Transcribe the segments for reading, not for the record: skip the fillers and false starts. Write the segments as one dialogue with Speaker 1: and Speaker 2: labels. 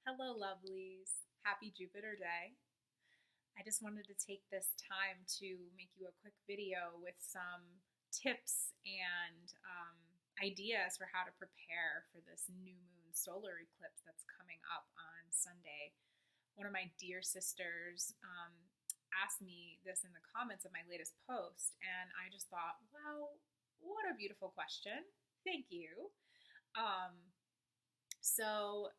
Speaker 1: Hello, lovelies. Happy Jupiter Day. I just wanted to take this time to make you a quick video with some tips and ideas for how to prepare for this new moon solar eclipse that's coming up on Sunday. One of my dear sisters asked me this in the comments of my latest post, and I just thought, wow, what a beautiful question. Thank you. So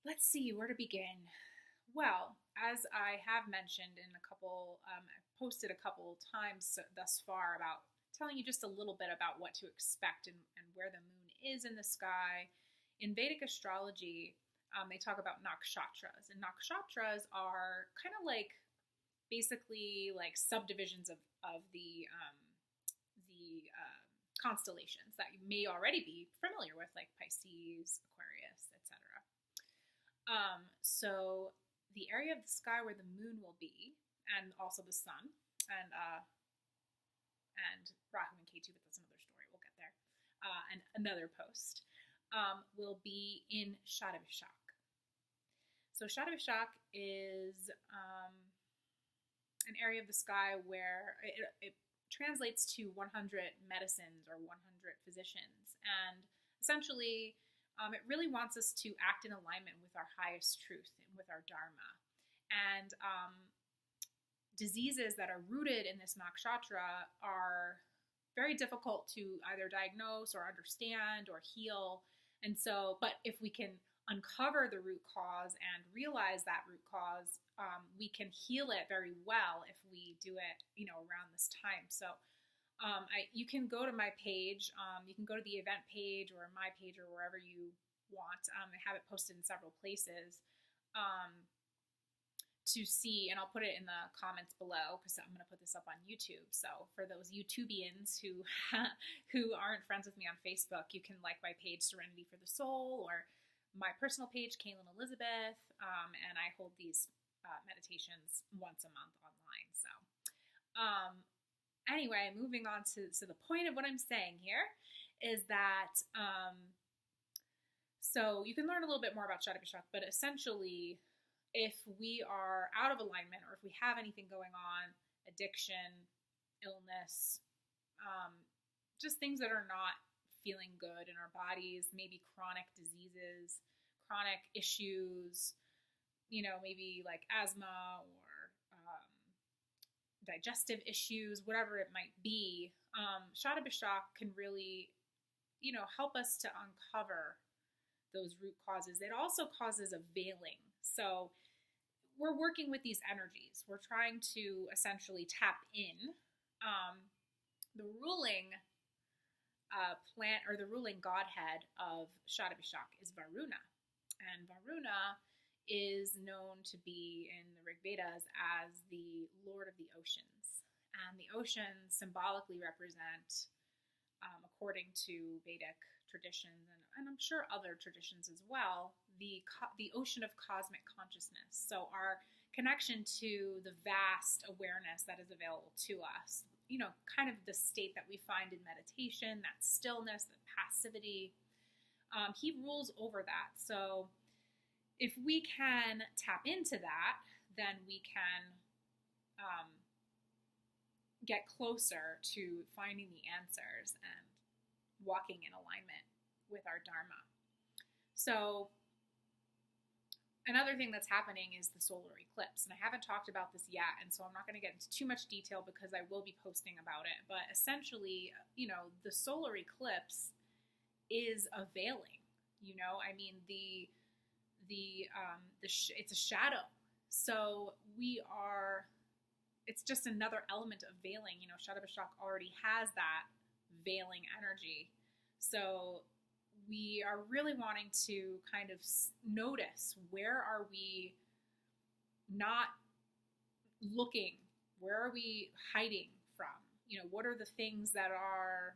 Speaker 1: let's see where to begin. Well, as I have mentioned in I've posted a couple times thus far about telling you just a little bit about what to expect and where the moon is in the sky. In Vedic astrology, they talk about nakshatras, and nakshatras are kind of like basically like subdivisions of the constellations that you may already be familiar with, like Pisces, Aquarius, etc. So the area of the sky where the moon will be, and also the sun, and Rahu and Ketu, but that's another story. We'll get there. And another post will be in Satibhishak. So Satibhishak is an area of the sky where it translates to 100 medicines or 100 physicians, and essentially it really wants us to act in alignment with our highest truth and with our dharma. And diseases that are rooted in this nakshatra are very difficult to either diagnose or understand or heal. And so, but if we can uncover the root cause and realize that root cause, we can heal it very well if we do it, around this time. So you can go to my page. You can go to the event page or my page or wherever you want. I have it posted in several places to see, and I'll put it in the comments below because I'm going to put this up on YouTube. So for those YouTubians who who aren't friends with me on Facebook, you can like my page Serenity for the Soul, or my personal page Kaylin Elizabeth, and I hold these meditations once a month online. So anyway, moving on to the point of what I'm saying here is that so you can learn a little bit more about Satibhishak, but essentially, if we are out of alignment or if we have anything going on, addiction, illness, just things that are not feeling good in our bodies, maybe chronic diseases, chronic issues, maybe like asthma or digestive issues, whatever it might be, Satibhishak can really, help us to uncover those root causes. It also causes a veiling. So we're working with these energies. We're trying to essentially tap in. The ruling plant, or the ruling godhead of Satibhishak, is Varuna. And Varuna is known to be in the Rig Vedas as the Lord of the Oceans. And the oceans symbolically represent, according to Vedic traditions, and I'm sure other traditions as well, the ocean of cosmic consciousness. So our connection to the vast awareness that is available to us, kind of the state that we find in meditation, that stillness, that passivity. He rules over that. So if we can tap into that, then we can get closer to finding the answers and walking in alignment with our dharma. So another thing that's happening is the solar eclipse, and I haven't talked about this yet, and so I'm not going to get into too much detail because I will be posting about it. But essentially, the solar eclipse is a veiling. It's a shadow. So it's just another element of veiling. Satibhishak already has that veiling energy. So we are really wanting to kind of notice, where are we not looking? Where are we hiding from? What are the things that are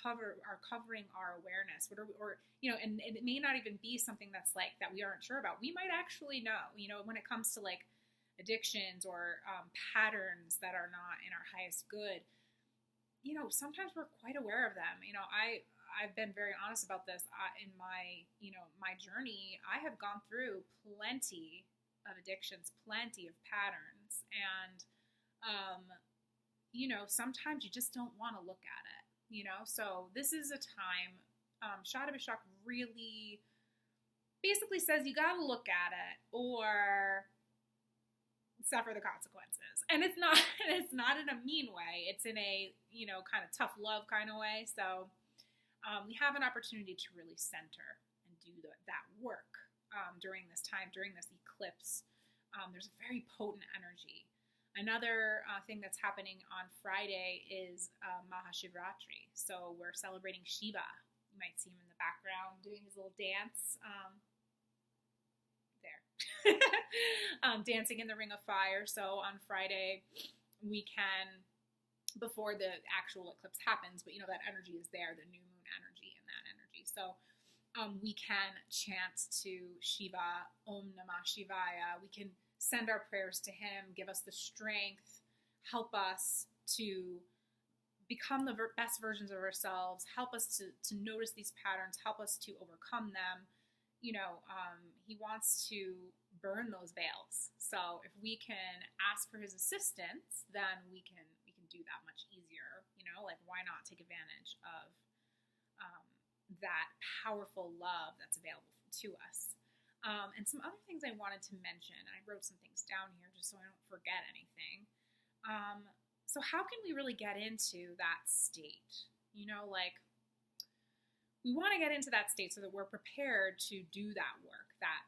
Speaker 1: covering our awareness? And it may not even be something that's like that we aren't sure about. We might actually know, when it comes to like addictions or patterns that are not in our highest good. Sometimes we're quite aware of them. I've been very honest about this. In my, my journey, I have gone through plenty of addictions, plenty of patterns. And, sometimes you just don't want to look at it, So this is a time, Satibhishak really basically says you got to look at it or suffer the consequences. And it's not in a mean way. It's in a, kind of tough love kind of way. So we have an opportunity to really center and do that work during this time, during this eclipse. There's a very potent energy. Another thing that's happening on Friday is Mahashivratri. So we're celebrating Shiva. You might see him in the background doing his little dance. Dancing in the ring of fire. So on Friday, we can, before the actual eclipse happens, but that energy is there, the new moon energy and that energy. So we can chant to Shiva, Om Namah Shivaya. We can send our prayers to him, give us the strength, help us to become the best versions of ourselves, help us to notice these patterns, help us to overcome them. He wants to burn those veils. So if we can ask for his assistance, then we can do that much easier. Like why not take advantage of that powerful love that's available to us. And some other things I wanted to mention, I wrote some things down here just so I don't forget anything. So how can we really get into that state? Like we want to get into that state so that we're prepared to do that work, that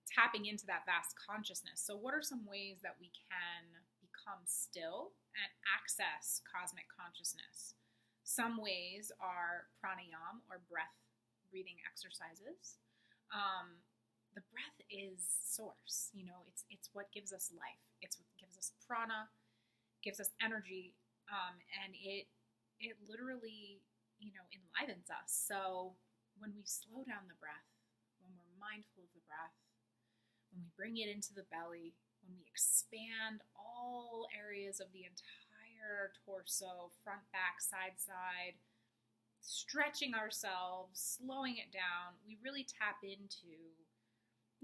Speaker 1: tapping into that vast consciousness. So what are some ways that we can become still and access cosmic consciousness? Some ways are pranayam or breath breathing exercises. The breath is source, it's what gives us life. It's what gives us prana, gives us energy, and it literally, enlivens us. So when we slow down the breath, when we're mindful of the breath, when we bring it into the belly, when we expand all areas of the entire torso, front, back, side, stretching ourselves, slowing it down, we really tap into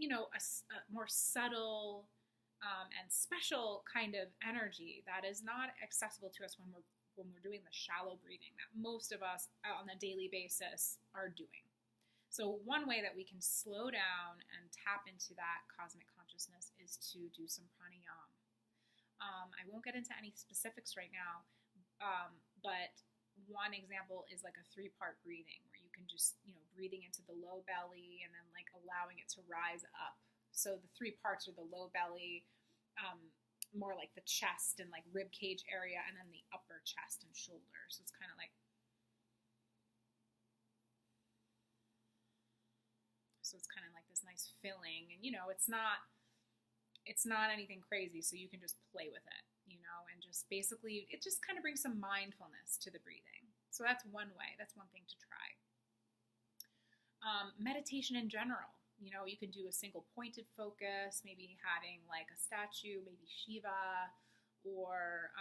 Speaker 1: a more subtle and special kind of energy that is not accessible to us when we're doing the shallow breathing that most of us on a daily basis are doing. So one way that we can slow down and tap into that cosmic consciousness is to do some pranayam. I won't get into any specifics right now, but one example is like a 3-part breathing where you can just, breathing into the low belly and then like allowing it to rise up. So the 3 parts are the low belly, more like the chest and like rib cage area, and then the upper chest and shoulder. So it's kind of like, this nice filling, and it's not anything crazy, so you can just play with it, and just basically it just kind of brings some mindfulness to the breathing. So that's one way, that's one thing to try. Meditation in general, you can do a single pointed focus, maybe having like a statue, maybe Shiva or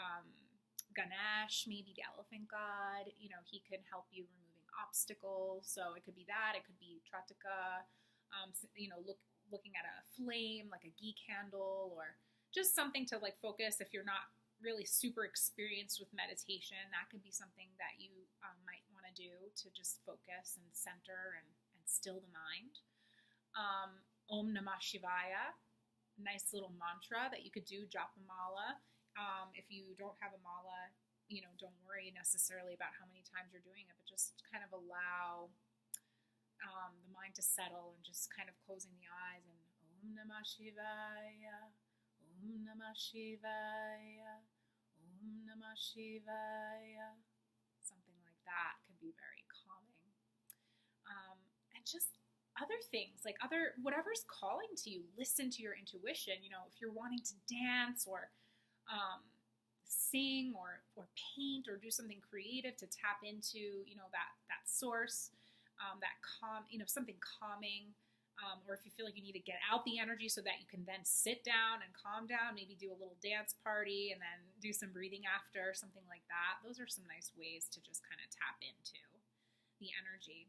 Speaker 1: Ganesh, maybe the elephant god. He can help you removing obstacles. So it could be that, it could be Tratika, looking at a flame like a ghee candle, or just something to like focus. If you're not really super experienced with meditation, that could be something that you might want to do to just focus and center and still the mind. Om Namah Shivaya, nice little mantra that you could do, japa mala. If you don't have a mala, don't worry necessarily about how many times you're doing it, but just kind of allow the mind to settle and just kind of closing the eyes and Om Namah Shivaya, Om Namah Shivaya, Om Namah Shivaya. Something like that can be very calming. And just other things, like whatever's calling to you, listen to your intuition. If you're wanting to dance or sing or paint or do something creative to tap into, that source, that calm, something calming, or if you feel like you need to get out the energy so that you can then sit down and calm down, maybe do a little dance party and then do some breathing after, something like that. Those are some nice ways to just kind of tap into, the energy.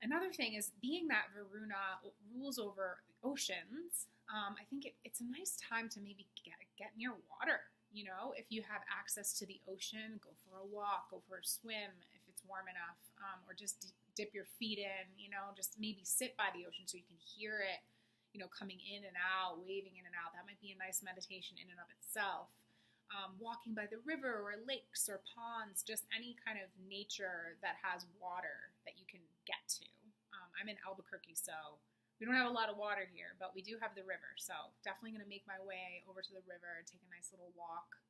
Speaker 1: Another thing is, being that Varuna rules over oceans, I think it's a nice time to maybe get near water. You know, if you have access to the ocean, go for a walk, go for a swim if it's warm enough, or just dip your feet in, you know, just maybe sit by the ocean so you can hear it, you know, coming in and out, waving in and out. That might be a nice meditation in and of itself. Walking by the river or lakes or ponds, just any kind of nature that has water that you can get to. I'm in Albuquerque, so we don't have a lot of water here, but we do have the river. So definitely going to make my way over to the river, take a nice little walk.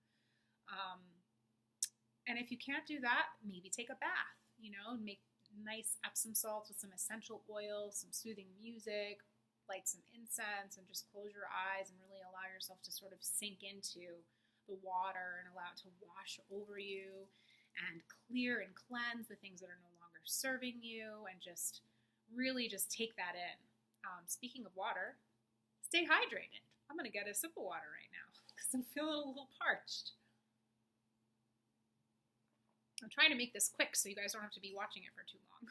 Speaker 1: And if you can't do that, maybe take a bath, you know, make nice Epsom salts with some essential oils, some soothing music, light some incense, and just close your eyes and really allow yourself to sort of sink into the water and allow it to wash over you and clear and cleanse the things that are no longer serving you, and just really just take that in. Speaking of water, stay hydrated. I'm going to get a sip of water right now because I'm feeling a little parched. I'm trying to make this quick so you guys don't have to be watching it for too long.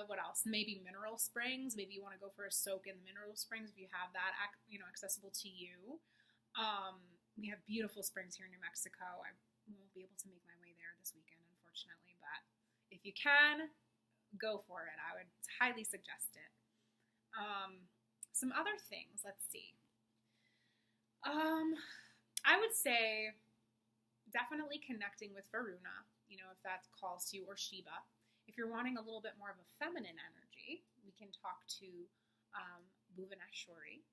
Speaker 1: What else? Maybe mineral springs. Maybe you want to go for a soak in the mineral springs if you have that, you know, accessible to you. We have beautiful springs here in New Mexico. I won't be able to make my way there this weekend, unfortunately, but if you can, go for it. I would highly suggest it. Some other things. Let's see. I would say definitely connecting with Varuna, you know, if that calls to you, or Shiva. If you're wanting a little bit more of a feminine energy, we can talk to Bhuvaneshwari.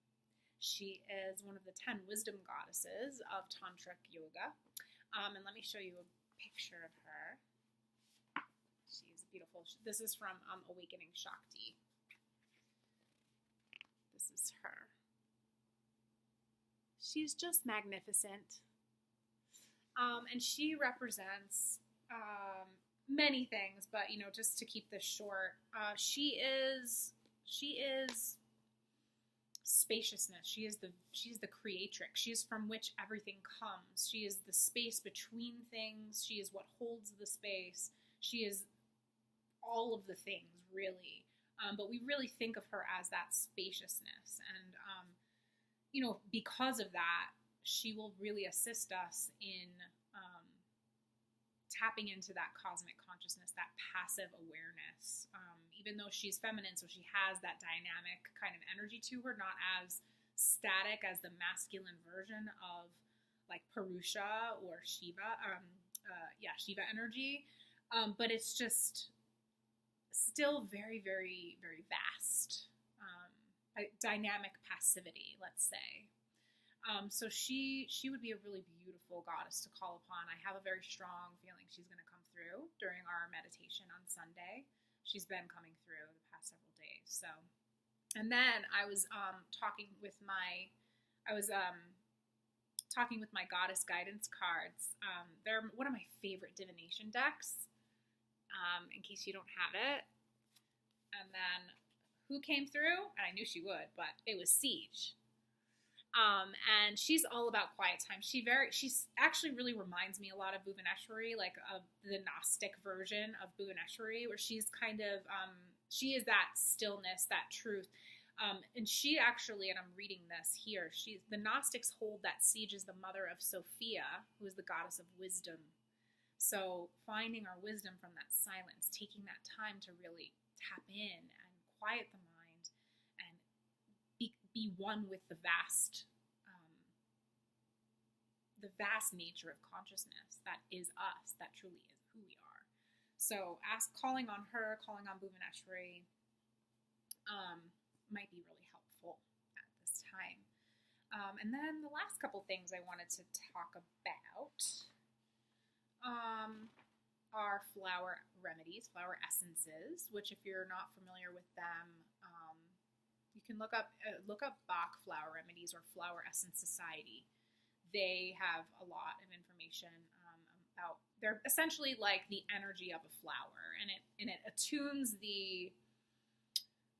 Speaker 1: She is one of the 10 wisdom goddesses of Tantric yoga. And let me show you a picture of her. She's beautiful. This is from Awakening Shakti. This is her. She's just magnificent. And she represents many things, but, you know, just to keep this short, she is spaciousness. She's the creatrix. She is from which everything comes. She is the space between things. She is what holds the space. She is all of the things, really. But we really think of her as that spaciousness. And, you know, because of that, she will really assist us in tapping into that cosmic consciousness, that passive awareness. Even though she's feminine, so she has that dynamic kind of energy to her, not as static as the masculine version of like Purusha or Shiva. Shiva energy. But it's just still very, very, very vast. Dynamic passivity, let's say. So she would be a really beautiful goddess to call upon. I have a very strong feeling she's going to come through during our meditation on Sunday. She's been coming through the past several days. So, and then I was talking with my goddess guidance cards. They're one of my favorite divination decks. In case you don't have it. And then who came through? And I knew she would, but it was Siege. And she's all about quiet time. She's actually really reminds me a lot of Bhuvaneshwari, like the Gnostic version of Bhuvaneshwari, where she's kind of, she is that stillness, that truth. And she actually, and I'm reading this here, the Gnostics hold that Siege is the mother of Sophia, who is the goddess of wisdom. So finding our wisdom from that silence, taking that time to really tap in and quiet the mind, be one with the vast nature of consciousness that is us, that truly is who we are. So calling on her, calling on Bhuvaneshwari might be really helpful at this time. And then the last couple things I wanted to talk about are flower remedies, flower essences, which if you're not familiar with them, you can look up Bach Flower Remedies or Flower Essence Society. They have a lot of information about. They're essentially like the energy of a flower, and it attunes the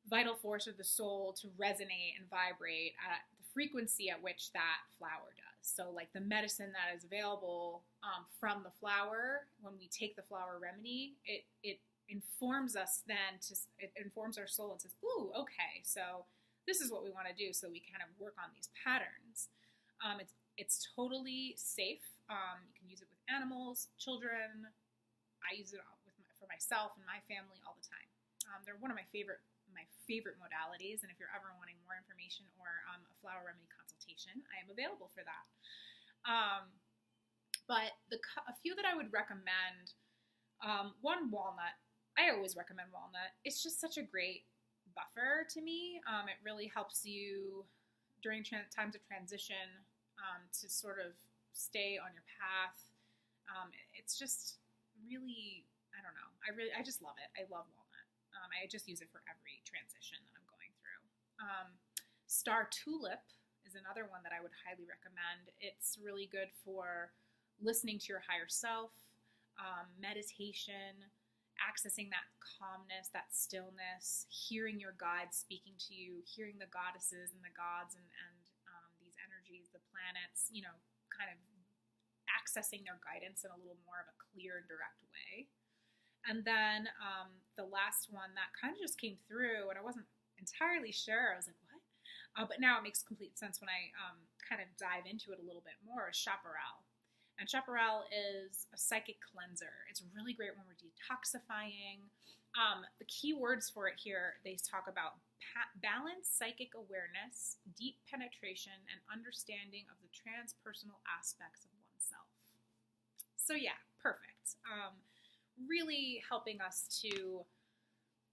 Speaker 1: vital force of the soul to resonate and vibrate at the frequency at which that flower does. So like the medicine that is available from the flower, when we take the flower remedy, it informs us then it informs our soul and says, ooh, okay, so this is what we want to do. So we kind of work on these patterns. It's totally safe. You can use it with animals, children. I use it for myself and my family all the time. They're one of my favorite modalities, and if you're ever wanting more information or a flower remedy consultation, I am available for that. But a few that I would recommend, one, walnut. I always recommend walnut. It's just such a great buffer to me. It really helps you during times of transition to sort of stay on your path. It's just really, I don't know. I just love it. I love walnut. I just use it for every transition that I'm going through. Star tulip is another one that I would highly recommend. It's really good for listening to your higher self, meditation, accessing that calmness, that stillness, hearing your guides speaking to you, hearing the goddesses and the gods and these energies, the planets, kind of accessing their guidance in a little more of a clear and direct way. And then the last one that kind of just came through, and I wasn't entirely sure. I was like, what? But now it makes complete sense when I kind of dive into it a little bit more, is chaparral. And chaparral is a psychic cleanser. It's really great when we're detoxifying. The key words for it here, they talk about balance, psychic awareness, deep penetration, and understanding of the transpersonal aspects of oneself. So yeah, perfect. Really helping us to,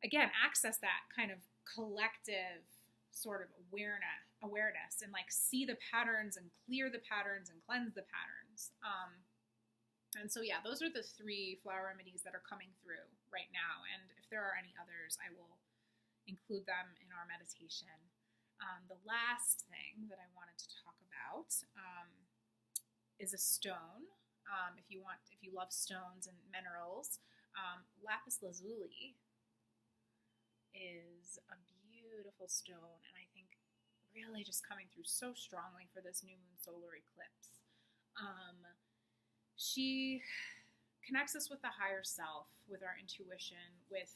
Speaker 1: again, access that kind of collective sort of awareness and like see the patterns and clear the patterns and cleanse the patterns. And so, yeah, those are the 3 flower remedies that are coming through right now. And if there are any others, I will include them in our meditation. The last thing that I wanted to talk about is a stone. If you love stones and minerals, lapis lazuli is a beautiful stone, and I think really just coming through so strongly for this new moon solar eclipse. She connects us with the higher self, with our intuition, with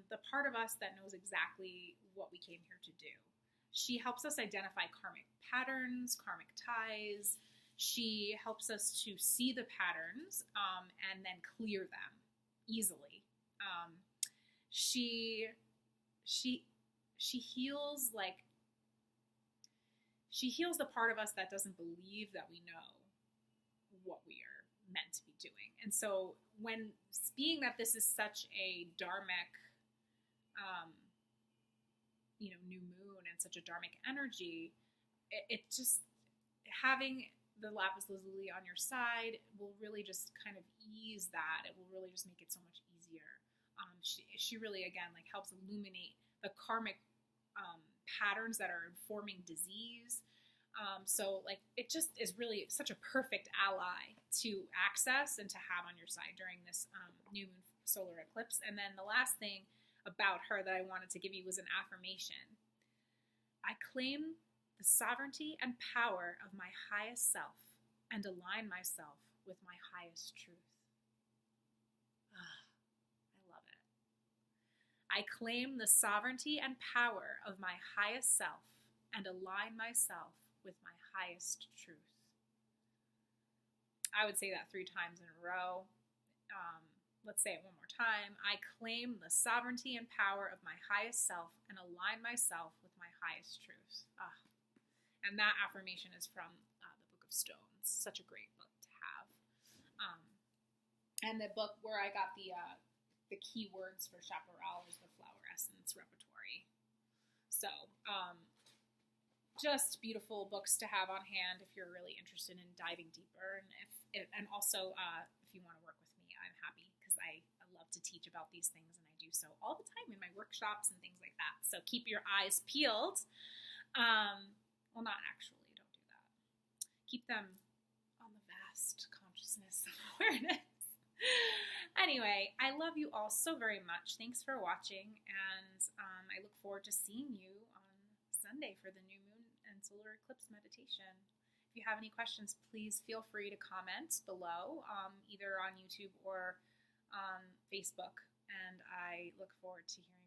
Speaker 1: the part of us that knows exactly what we came here to do. She helps us identify karmic patterns, karmic ties. She helps us to see the patterns and then clear them easily. She heals she heals the part of us that doesn't believe that we know what we are meant to be doing. And so being that this is such a dharmic, new moon and such a dharmic energy, it just having the lapis lazuli on your side will really just kind of ease that. It will really just make it so much easier. She really, again, like helps illuminate the karmic patterns that are informing disease. So like it just is really such a perfect ally to access and to have on your side during this new moon solar eclipse. And then the last thing about her that I wanted to give you was an affirmation. I claim the sovereignty and power of my highest self and align myself with my highest truth. I love it. I claim the sovereignty and power of my highest self and align myself with my highest truth. I would say that 3 times in a row. Let's say it one more time. I claim the sovereignty and power of my highest self and align myself with my highest truth. And that affirmation is from the Book of Stones. Such a great book to have. And the book where I got the key words for chaparral is the Flower Essence Repertory. So, just beautiful books to have on hand if you're really interested in diving deeper. And also, if you want to work with me, I'm happy because I love to teach about these things, and I do so all the time in my workshops and things like that. So keep your eyes peeled. Well, not actually, don't do that. Keep them on the vast consciousness of awareness. Anyway, I love you all so very much. Thanks for watching, and I look forward to seeing you on Sunday for the new moon and solar eclipse meditation. If you have any questions, please feel free to comment below, either on YouTube or on Facebook. And I look forward to hearing